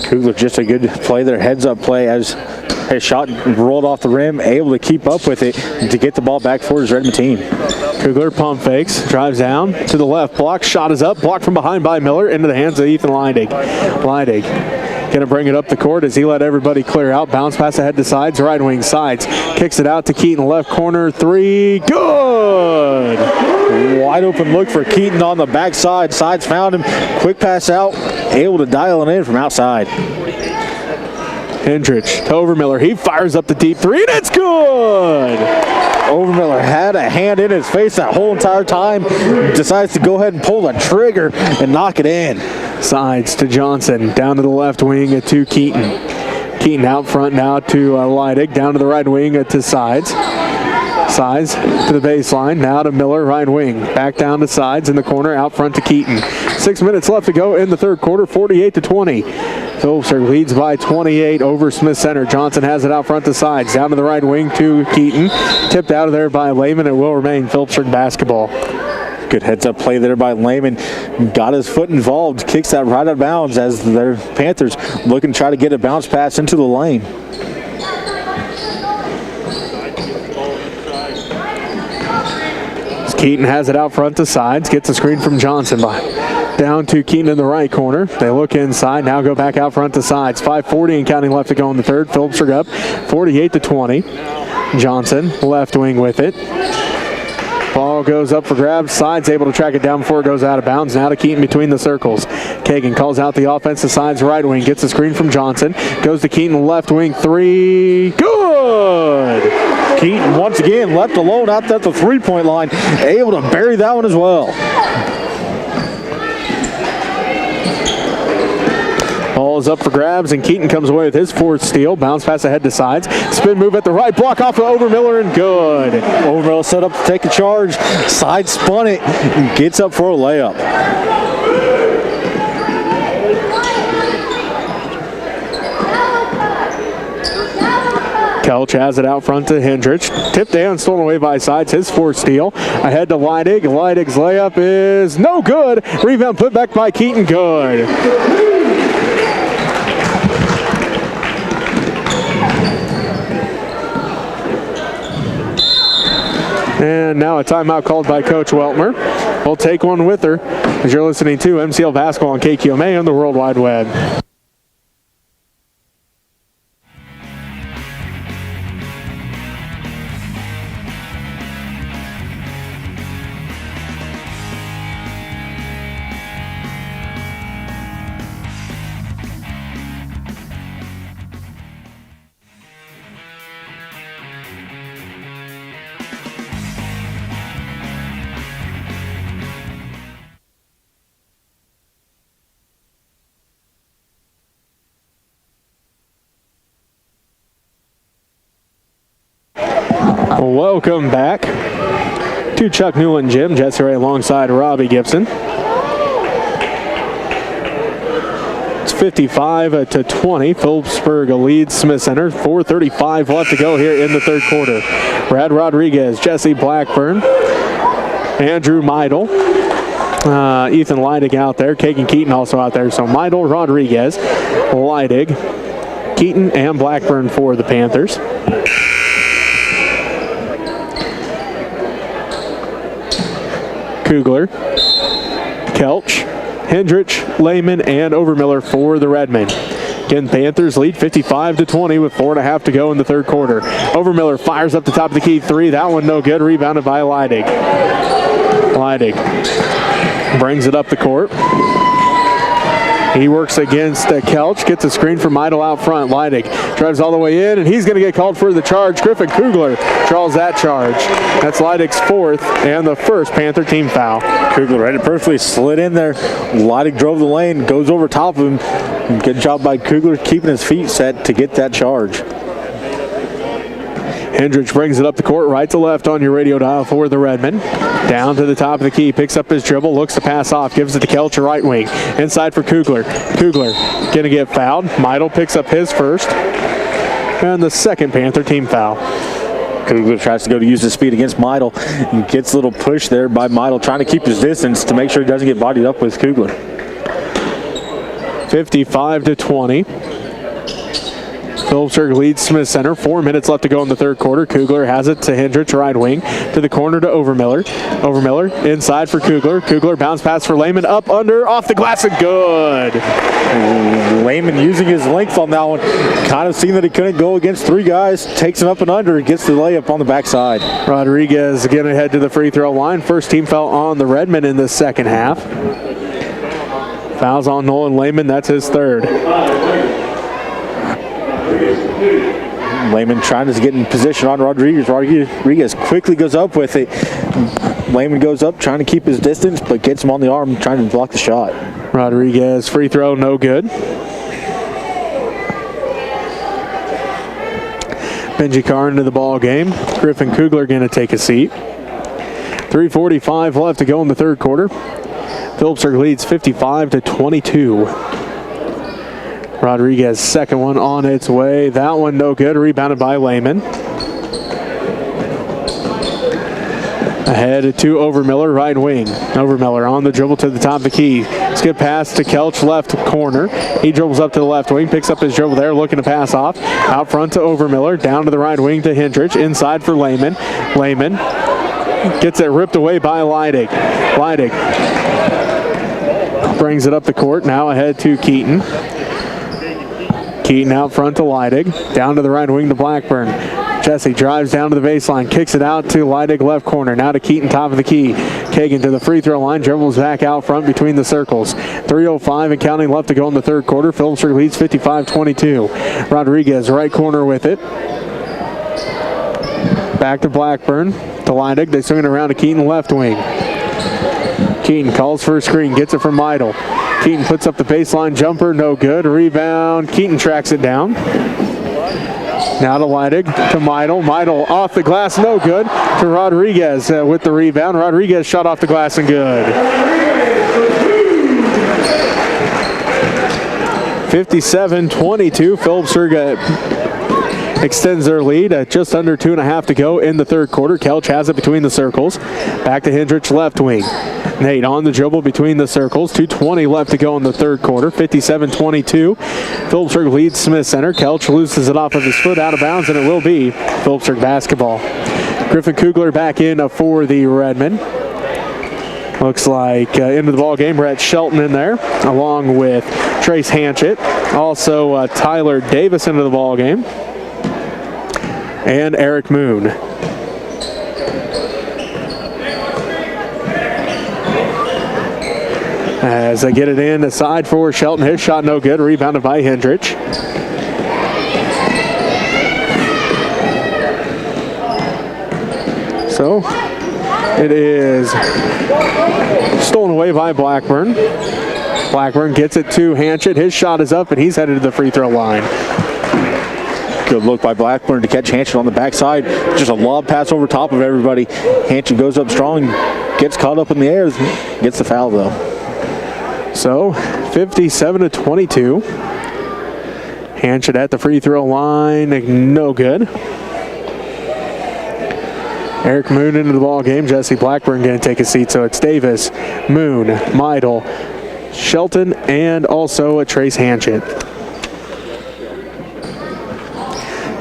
Kugler just a good play there, heads up play as his shot rolled off the rim, able to keep up with it to get the ball back for his Redmond team. Kugler pump fakes, drives down to the left, block shot is up, blocked from behind by Miller into the hands of Ethan Leidig. Leidig going to bring it up the court as he let everybody clear out. Bounce pass ahead to Sides, right wing Sides. Kicks it out to Keaton, left corner, three, good! Wide open look for Keaton on the backside. Sides found him, quick pass out, able to dial it in from outside. Hendrich to Overmiller. He fires up the deep three, and it's good! Overmiller had a hand in his face that whole entire time. Decides to go ahead and pull the trigger and knock it in. Sides to Johnson. Down to the left wing to Keaton. Keaton out front now to Leidig. Down to the right wing to Sides. Sides to the baseline. Now to Miller, right wing. Back down to Sides in the corner. Out front to Keaton. 6 minutes left to go in the third quarter. 48-20. Phillipsburg leads by 28 over Smith Center. Johnson has it out front to Sides. Down to the right wing to Keaton. Tipped out of there by Lehman. It will remain Phillipsburg basketball. Good heads-up play there by Lehman. Got his foot involved. Kicks that right out of bounds as their Panthers looking to try to get a bounce pass into the lane. Keaton has it out front to Sides. Gets a screen from Johnson by. Down to Keaton in the right corner. They look inside. Now go back out front to Sides. 5:40 and counting left to go in the third. Phillipsburg up 48-20. Johnson left wing with it. Ball goes up for grabs. Sides able to track it down before it goes out of bounds. Now to Keaton between the circles. Kagan calls out the offense to Sides right wing. Gets a screen from Johnson. Goes to Keaton left wing. Three. Good! Keaton once again left alone out there at the three-point line. Able to bury that one as well. Ball is up for grabs, and Keaton comes away with his fourth steal. Bounce pass ahead to Sides. Spin move at the right, block off of Overmiller, and good. Overmiller set up to take a charge. Sides spun it and gets up for a layup. Kelch has it out front to Hendrich. Tipped down, stolen away by sides. His fourth steal. Ahead to Leidig. Leidig's layup is no good. Rebound put back by Keaton. Good. And now a timeout called by Coach Weltmer. We'll take one with her as you're listening to MCL Basketball on KQMA on the World Wide Web. Welcome back to Chuck Newland Gym. Jesse Ray alongside Robbie Gibson. It's 55-20. Phillipsburg leads Smith Center. 4:35 left to go here in the third quarter. Brad Rodriguez, Jesse Blackburn, Andrew Meidel, Ethan Leidig out there. Kagan Keaton also out there. So Meidel, Rodriguez, Leidig, Keaton, and Blackburn for the Panthers. Kugler, Kelch, Hendrich, Lehman, and Overmiller for the Redmen. Again, Panthers lead 55-20 with 4.5 to go in the third quarter. Overmiller fires up the top of the key three. That one no good. Rebounded by Leidig. Leidig brings it up the court. He works against Kelch, gets a screen from Meidel out front. Leidig drives all the way in, and he's going to get called for the charge. Griffin Kugler draws that charge. That's Leidig's fourth and the first Panther team foul. Kugler read it perfectly, slid in there. Leidig drove the lane, goes over top of him. Good job by Kugler keeping his feet set to get that charge. Hendrich brings it up the court, right to left on your radio dial for the Redmen. Down to the top of the key, picks up his dribble, looks to pass off, gives it to Kelch, right wing. Inside for Kugler. Kugler going to get fouled. Meidel picks up his first. And the second Panther team foul. Kugler tries to go to use his speed against Meidel and gets a little push there by Meidel, trying to keep his distance to make sure he doesn't get bodied up with Kugler. 55-20. Phillipsburg leads Smith Center. 4 minutes left to go in the third quarter. Kugler has it to Hendrich, right wing. To the corner to Overmiller. Overmiller inside for Kugler. Kugler bounce pass for Lehman. Up, under, off the glass, and good. Lehman using his length on that one. Kind of seen that he couldn't go against three guys. Takes it up and under. Gets the layup on the backside. Rodriguez again ahead to the free throw line. First team foul on the Redmen in the second half. Fouls on Nolan Lehman. That's his third. Lehman trying to get in position on Rodriguez. Rodriguez quickly goes up with it. Lehman goes up trying to keep his distance, but gets him on the arm trying to block the shot. Rodriguez free throw, no good. Benji Carr into the ball game. Griffin Kugler going to take a seat. 3:45 left to go in the third quarter. Phillipsburg leads 55-22. Rodriguez, second one on its way. That one no good. Rebounded by Lehman. Ahead to Overmiller, right wing. Overmiller on the dribble to the top of the key. Skip pass to Kelch, left corner. He dribbles up to the left wing, picks up his dribble there, looking to pass off. Out front to Overmiller, down to the right wing to Hendrich. Inside for Lehman. Lehman gets it ripped away by Leidig. Leidig brings it up the court. Now ahead to Keaton. Keaton out front to Leidig. Down to the right wing to Blackburn. Jesse drives down to the baseline, kicks it out to Leidig left corner. Now to Keaton, top of the key. Kagan to the free throw line, dribbles back out front between the circles. 3:05 and counting left to go in the third quarter. Phillipsburg leads 55-22. Rodriguez right corner with it. Back to Blackburn, to Leidig. They swing it around to Keaton left wing. Keaton calls for a screen, gets it from Meidel. Keaton puts up the baseline jumper, no good. Rebound, Keaton tracks it down. Now to Leidig, to Meidel. Meidel off the glass, no good. To Rodriguez with the rebound. Rodriguez shot off the glass and good. 57-22. Phillipsburg extends their lead at just under 2.5 to go in the third quarter. Kelch has it between the circles. Back to Hendrich, left wing. Nate on the dribble between the circles. 2:20 left to go in the third quarter. 57-22. Phillipsburg leads Smith Center. Kelch loses it off of his foot out of bounds, and it will be Phillipsburg basketball. Griffin Kugler back in for the Redmen. Looks like into the ball game, Brett Shelton in there, along with Trace Hanchett. Also Tyler Davis into the ball game, and Eric Moon. As they get it in, aside for Shelton, his shot no good, rebounded by Hendrich. So it is stolen away by Blackburn. Blackburn gets it to Hanchett. His shot is up, and he's headed to the free throw line. Good look by Blackburn to catch Hanchett on the backside. Just a lob pass over top of everybody. Hanchett goes up strong, gets caught up in the air, gets the foul though. So 57-22. Hanchett at the free throw line, no good. Eric Moon into the ball game. Jesse Blackburn going to take a seat. So it's Davis, Moon, Meidel, Shelton, and also a Trace Hanchett.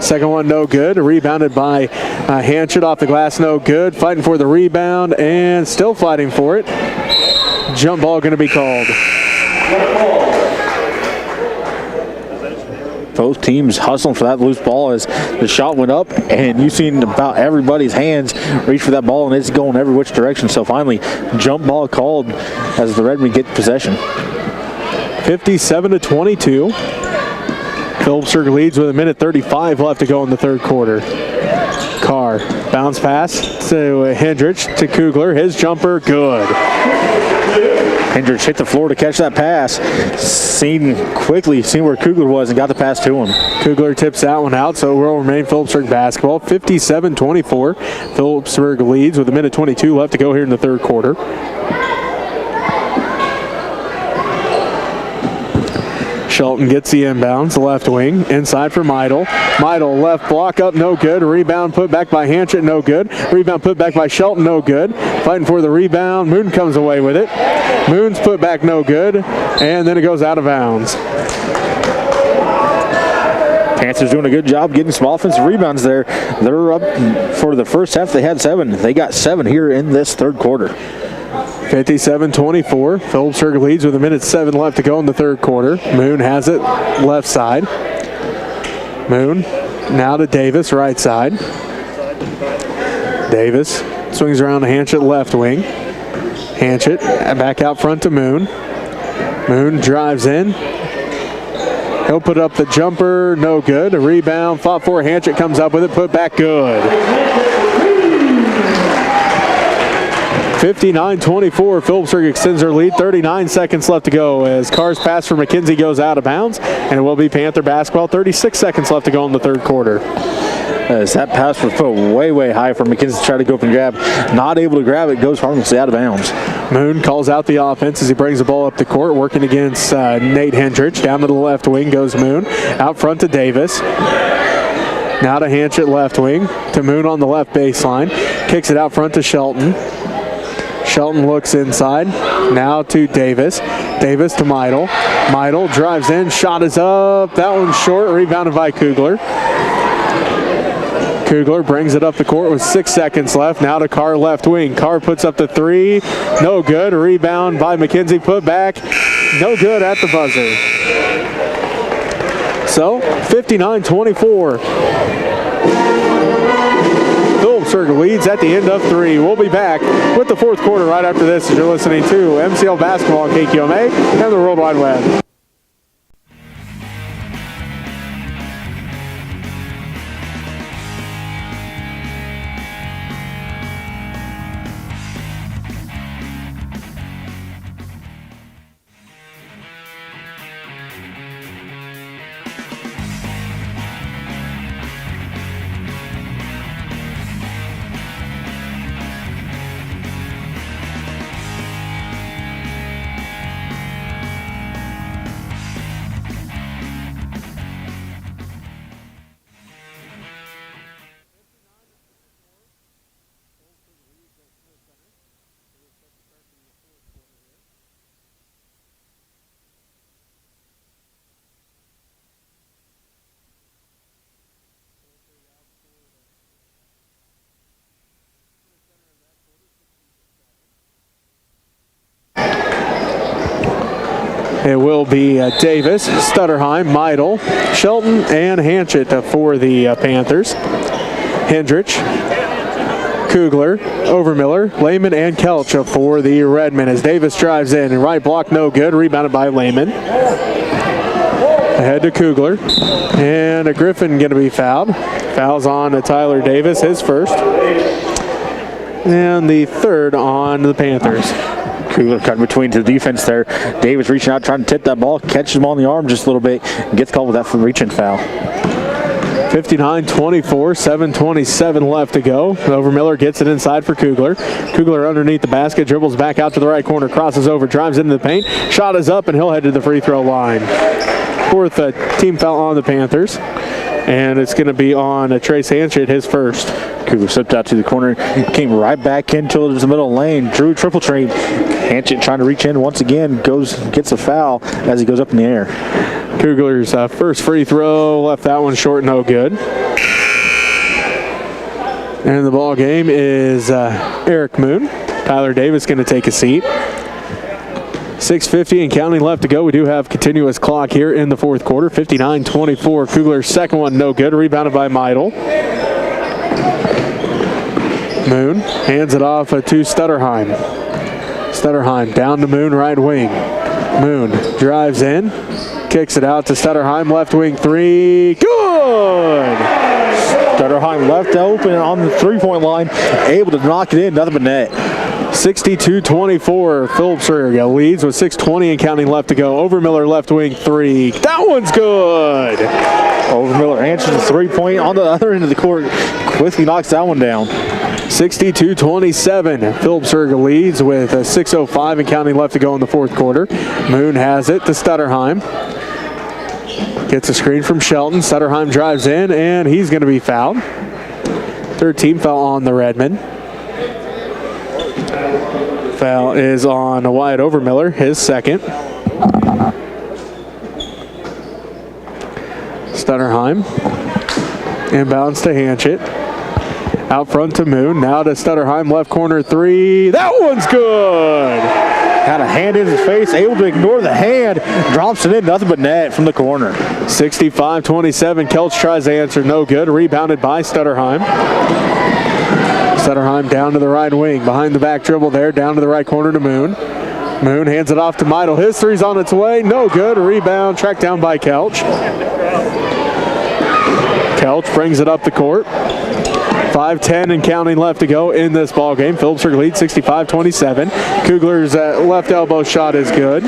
Second one, no good. Rebounded by Hanchett off the glass, no good. Fighting for the rebound and still fighting for it. Jump ball going to be called. Both teams hustling for that loose ball as the shot went up, and you've seen about everybody's hands reach for that ball, and it's going every which direction. So finally, jump ball called as the Redmen get possession. 57-22. Phillipsburg leads with 1:35 left to go in the third quarter. Carr, bounce pass to Hendrich, to Kugler. His jumper, good. Hendrich hit the floor to catch that pass. Seen where Kugler was and got the pass to him. Kugler tips that one out, so it will remain Phillipsburg basketball. 57-24. Phillipsburg leads with 1:22 left to go here in the third quarter. Shelton gets the inbounds, left wing, inside for Meidel. Meidel left block up, no good. Rebound put back by Hanchett, no good. Rebound put back by Shelton, no good. Fighting for the rebound, Moon comes away with it. Moon's put back, no good, and then it goes out of bounds. Panthers doing a good job getting some offensive rebounds there. They're up for the first half. They had 7. They got 7 here in this third quarter. 57-24. Phillipsburg leads with 1:07 left to go in the third quarter. Moon has it left side. Moon now to Davis, right side. Davis swings around to Hanchett, left wing. Hanchett back out front to Moon. Moon drives in. He'll put up the jumper, no good. A rebound, fought for. Hanchett comes up with it, put back, good. 59-24, Phillipsburg extends their lead. 39 seconds left to go as Carr's pass for McKenzie goes out of bounds, and it will be Panther basketball. 36 seconds left to go in the third quarter. As that pass was put way, way high for McKenzie to try to go up and grab. Not able to grab it, goes harmlessly out of bounds. Moon calls out the offense as he brings the ball up the court, working against Nate Hendrich. Down to the left wing goes Moon. Out front to Davis. Now to Hanchett, left wing. To Moon on the left baseline. Kicks it out front to Shelton. Shelton looks inside. Now to Davis. Davis to Meidel. Meidel drives in. Shot is up. That one's short. Rebounded by Kugler. Kugler brings it up the court with 6 seconds left. Now to Carr, left wing. Carr puts up the 3. No good. Rebound by McKenzie. Put back. No good at the buzzer. So, 59-24. Phillipsburg leads at the end of 3. We'll be back with the fourth quarter right after this as you're listening to MCL Basketball on KQMA and the World Wide Web. It will be Davis, Stutterheim, Meidel, Shelton, and Hanchett for the Panthers. Hendrich, Kugler, Overmiller, Lehman, and Kelch for the Redmen as Davis drives in. And right block, no good. Rebounded by Lehman. Ahead to Kugler. And a Griffin going to be fouled. Fouls on Tyler Davis, his first. And the third on the Panthers. Kugler cut between to the defense there. Davis reaching out, trying to tip that ball, catches him on the arm just a little bit, and gets called with that reaching foul. 59-24, 7:27 left to go. Overmiller gets it inside for Kugler. Kugler underneath the basket, dribbles back out to the right corner, crosses over, drives into the paint. Shot is up, and he'll head to the free throw line. Fourth team foul on the Panthers. And it's going to be on Trace Hanchett, his first. Kugler slipped out to the corner, came right back into the middle lane, drew triple train. Hanchett trying to reach in once again, gets a foul as he goes up in the air. Kugler's first free throw, left that one short, no good. And the ball game is Eric Moon. Tyler Davis going to take a seat. 6:50 and counting left to go. We do have continuous clock here in the fourth quarter. 59-24. Kugler's second one, no good. Rebounded by Meidel. Moon hands it off to Stutterheim. Stutterheim down to Moon, right wing. Moon drives in, kicks it out to Stutterheim, left wing three. Good! Stutterheim left open on the three-point line, able to knock it in, nothing but net. 62-24. Phillipsburg leads with 6:20 and counting left to go. Overmiller left wing three. That one's good! Overmiller answers the three-point on the other end of the court. Quickly knocks that one down. 62-27. Phillipsburg leads with 6:05 and counting left to go in the fourth quarter. Moon has it to Stutterheim. Gets a screen from Shelton. Stutterheim drives in, and he's going to be fouled. Third team foul on the Redmen. Foul is on Wyatt Overmiller, his second. Stutterheim. Inbounds to Hanchett. Out front to Moon. Now to Stutterheim, left corner three. That one's good! Had a hand in his face, able to ignore the hand. Drops it in, nothing but net from the corner. 65-27. Kelch tries to answer, no good. Rebounded by Stutterheim. Stutterheim down to the right wing. Behind the back dribble there, down to the right corner to Moon. Moon hands it off to Meidel. His three's on its way. No good. Rebound tracked down by Kelch. Kelch brings it up the court. 5:10 and counting left to go in this ball game. Phillipsburg leads 65-27. Kugler's left elbow shot is good.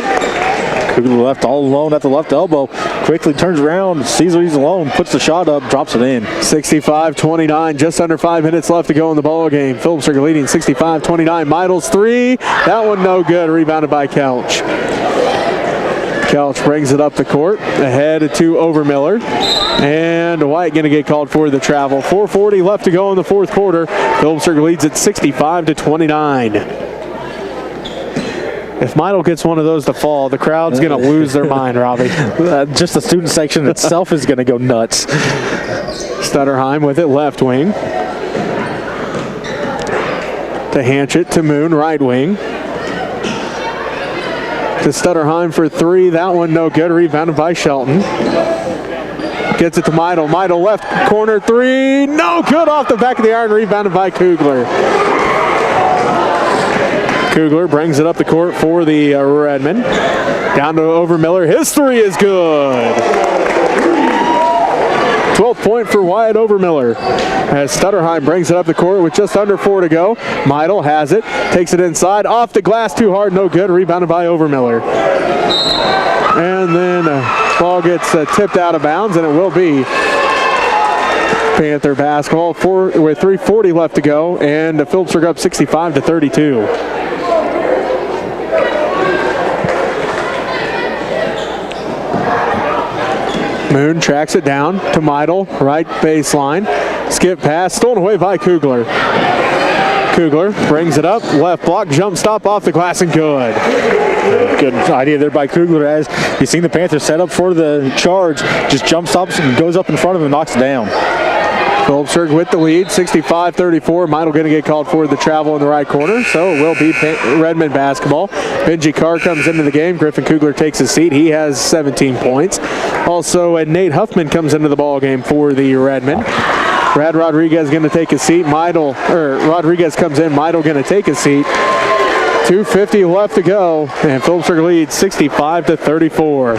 Kugler left all alone at the left elbow. Quickly turns around, sees he's alone, puts the shot up, drops it in. 65-29, just under 5 minutes left to go in the ball game. Phillipsburg leading 65-29. Meidel's three. That one no good. Rebounded by Kelch. Kelch brings it up the court, ahead to Overmiller. And White going to get called for the travel. 4:40 left to go in the fourth quarter. Phillipsburg leads at 65-29. If Meidel gets one of those to fall, the crowd's going to lose their mind, Robbie. Just the student section itself is going to go nuts. Stutterheim with it, left wing. To Hanchett, to Moon, right wing. To Stutterheim for three. That one no good. Rebounded by Shelton. Gets it to Meidel. Meidel left corner three. No good off the back of the iron. Rebounded by Kugler. Kugler brings it up the court for the Redmen. Down to Overmiller. His three is good. 12th point for Wyatt Overmiller. As Stutterheim brings it up the court with just under 4 to go. Meidel has it. Takes it inside. Off the glass. Too hard. No good. Rebounded by Overmiller. And then ball gets tipped out of bounds, and it will be Panther basketball with 3:40 left to go, and Phillipsburg up 65-32. Moon tracks it down to Meidel, right baseline. Skip pass, stolen away by Kugler. Kugler brings it up, left block, jump stop off the glass, and good. Good idea there by Kugler as you've seen the Panthers set up for the charge, just jump stops and goes up in front of him and knocks it down. Phillipsburg with the lead, 65-34. Meidel going to get called for the travel in the right corner, so it will be Redmond basketball. Benji Carr comes into the game. Griffin Kugler takes his seat. He has 17 points. Also, Nate Huffman comes into the ball game for the Redmond. Brad Rodriguez going to take a seat. Rodriguez comes in. Meidel going to take a seat. 2:50 left to go, and Phillipsburg leads 65-34.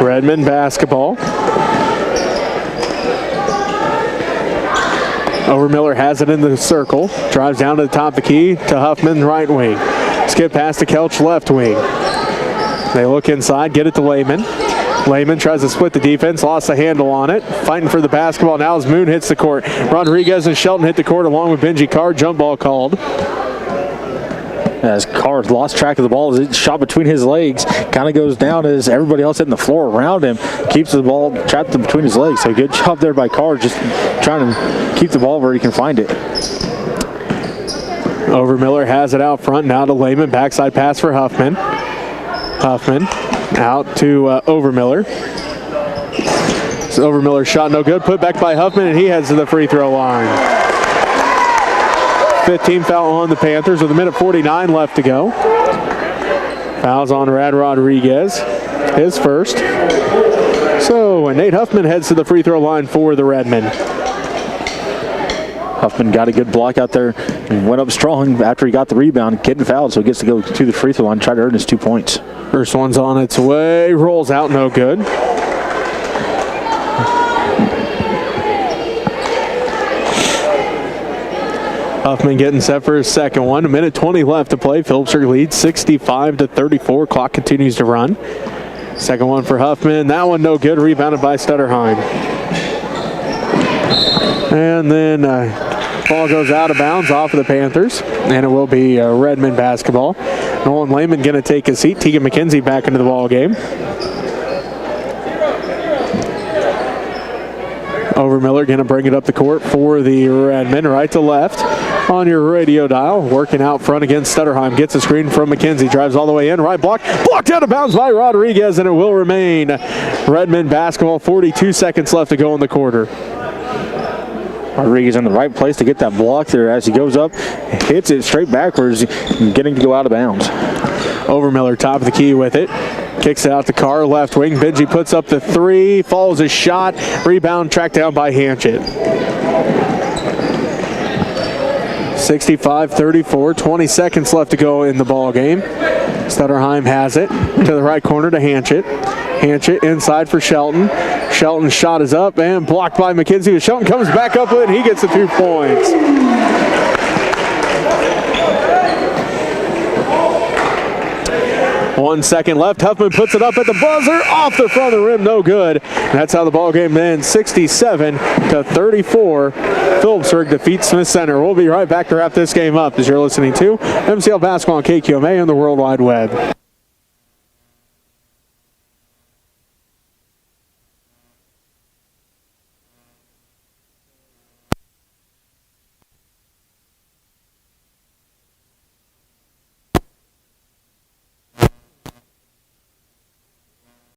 Redmond basketball. Overmiller has it in the circle. Drives down to the top of the key to Huffman, right wing. Skip pass to Kelch, left wing. They look inside, get it to Lehman. Lehman tries to split the defense, lost the handle on it. Fighting for the basketball now as Moon hits the court. Rodriguez and Shelton hit the court along with Benji Carr. Jump ball called. As Carr lost track of the ball as it shot between his legs. Kind of goes down as everybody else hitting the floor around him. Keeps the ball trapped between his legs. So good job there by Carr, just trying to keep the ball where he can find it. Overmiller has it out front. Now to Lehman. Backside pass for Huffman. Huffman out to Overmiller. So Overmiller's shot no good. Put back by Huffman, and he heads to the free throw line. 15 foul on the Panthers with 1:49 left to go. Fouls on Brad Rodriguez, his first. So Nate Huffman heads to the free throw line for the Redmen. Huffman got a good block out there and went up strong after he got the rebound, getting fouled, so he gets to go to the free throw line and try to earn his 2 points. First one's on its way, rolls out, no good. Huffman getting set for his second one. 1:20 left to play. Phillipsburg leads 65-34. Clock continues to run. Second one for Huffman. That one no good. Rebounded by Stutterheim. And then ball goes out of bounds off of the Panthers. And it will be Redmond basketball. Nolan Lehman going to take his seat. Tegan McKenzie back into the ball game. Overmiller going to bring it up the court for the Redmen, right to left on your radio dial. Working out front against Stutterheim. Gets a screen from McKenzie. Drives all the way in. Right block. Blocked out of bounds by Rodriguez, and it will remain Redmen basketball. 42 seconds left to go in the quarter. Rodriguez in the right place to get that block there as he goes up, hits it straight backwards, getting to go out of bounds. Overmiller top of the key with it. Kicks it out to Carr, left wing. Benji puts up the three, follows his shot. Rebound tracked down by Hanchett. 65-34, 20 seconds left to go in the ball game. Stutterheim has it to the right corner to Hanchett. Hanchett inside for Shelton. Shelton's shot is up and blocked by McKenzie. Shelton comes back up with it, and he gets the 2 points. One second left. Huffman puts it up at the buzzer, off the front of the rim, no good. And that's how the ball game ends, 67-34. Phillipsburg defeats Smith Center. We'll be right back to wrap this game up as you're listening to MCL Basketball on KQMA and the World Wide Web.